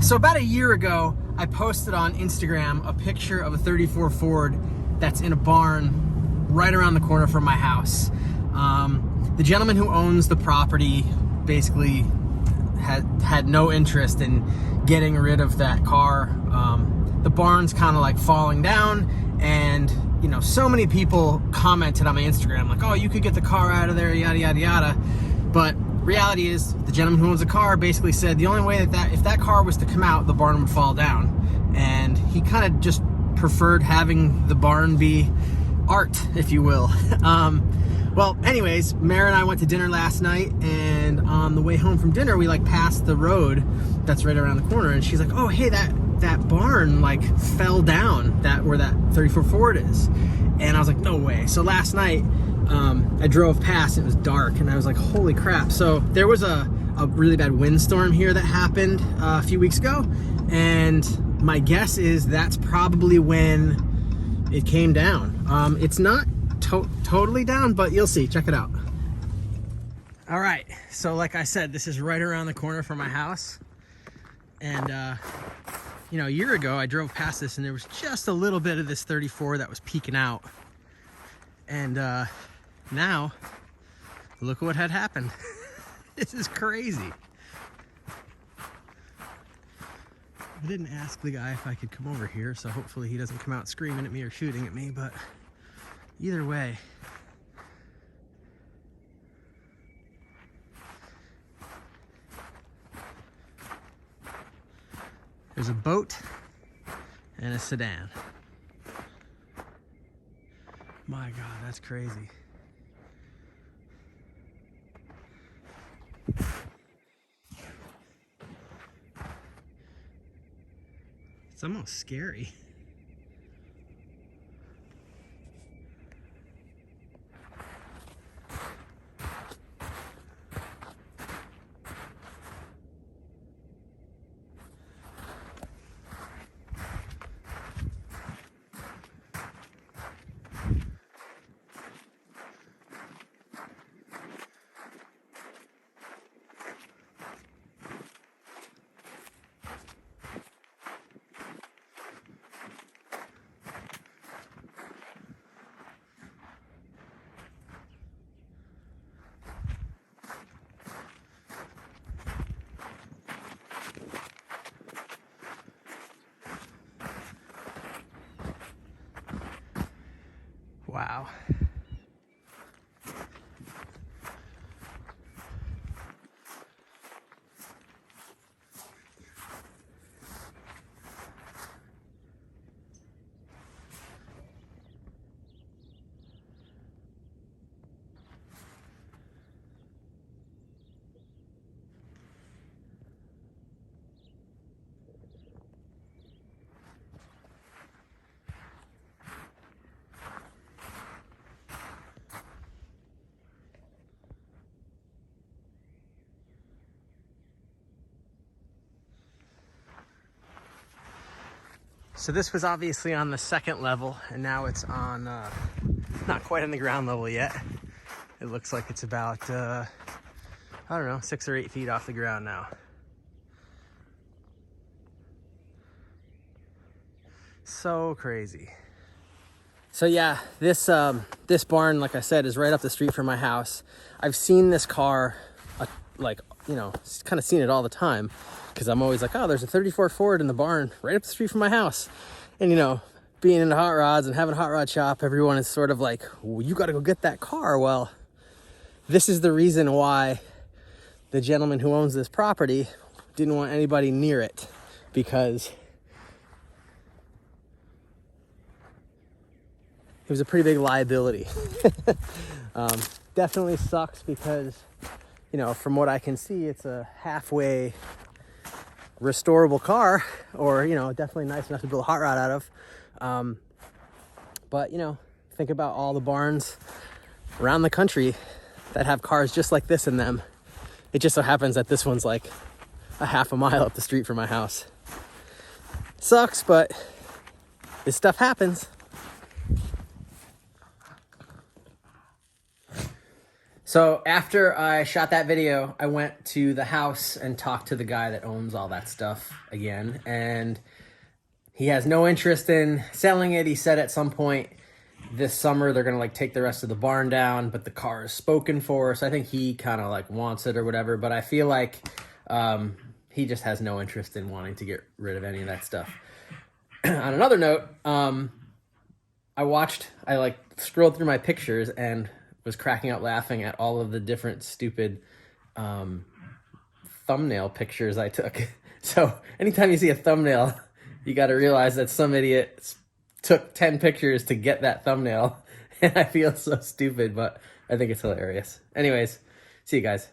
So about a year ago, I posted on Instagram a picture of a 34 Ford that's in a barn right around the corner from my house. The gentleman who owns the property basically had no interest in getting rid of that car. The barn's kind of like falling down, and you know, so many people commented on my Instagram like, oh, you could get the car out of there, yada yada yada. But reality is, the gentleman who owns the car basically said the only way that if that car was to come out, the barn would fall down. And he kind of just preferred having the barn be art, if you will. Well, anyways, Mara and I went to dinner last night, and on the way home from dinner, we like passed the road that's right around the corner, and she's like, oh, hey, that barn like fell down where that 34 Ford is. And I was like, no way. So last night, I drove past, and it was dark, and I was like, holy crap. So there was a really bad windstorm here that happened a few weeks ago, and my guess is that's probably when it came down. It's not totally down, but you'll see. Check it out. All right, so like I said, this is right around the corner from my house, and you know, a year ago I drove past this, and there was just a little bit of this 34 that was peeking out, and now look what had happened. This is crazy. I didn't ask the guy if I could come over here, so hopefully he doesn't come out screaming at me or shooting at me, but either way, there's a boat and a sedan. My God, that's crazy. It's almost scary. Wow. So this was obviously on the second level, and now it's on, not quite on the ground level yet. It looks like it's about, I don't know, 6 or 8 feet off the ground now. So crazy. So yeah, this barn, like I said, is right up the street from my house. I've seen this car, like, you know, kind of seen it all the time, because I'm always like, oh, there's a 34 Ford in the barn right up the street from my house. And, you know, being into hot rods and having a hot rod shop, everyone is sort of like, well, you got to go get that car. Well, this is the reason why the gentleman who owns this property didn't want anybody near it, because it was a pretty big liability. Definitely sucks because, you know, from what I can see, it's a halfway restorable car, or, you know, definitely nice enough to build a hot rod out of. But, you know, think about all the barns around the country that have cars just like this in them. It just so happens that this one's like a half a mile up the street from my house. Sucks, but this stuff happens. So after I shot that video, I went to the house and talked to the guy that owns all that stuff again. And he has no interest in selling it. He said at some point this summer they're going to like take the rest of the barn down, but the car is spoken for. So I think he kind of like wants it or whatever. But I feel like he just has no interest in wanting to get rid of any of that stuff. On another note, I like scrolled through my pictures and was cracking up laughing at all of the different stupid thumbnail pictures I took. So anytime you see a thumbnail, you got to realize that some idiot took 10 pictures to get that thumbnail. And I feel so stupid, but I think it's hilarious. Anyways, see you guys.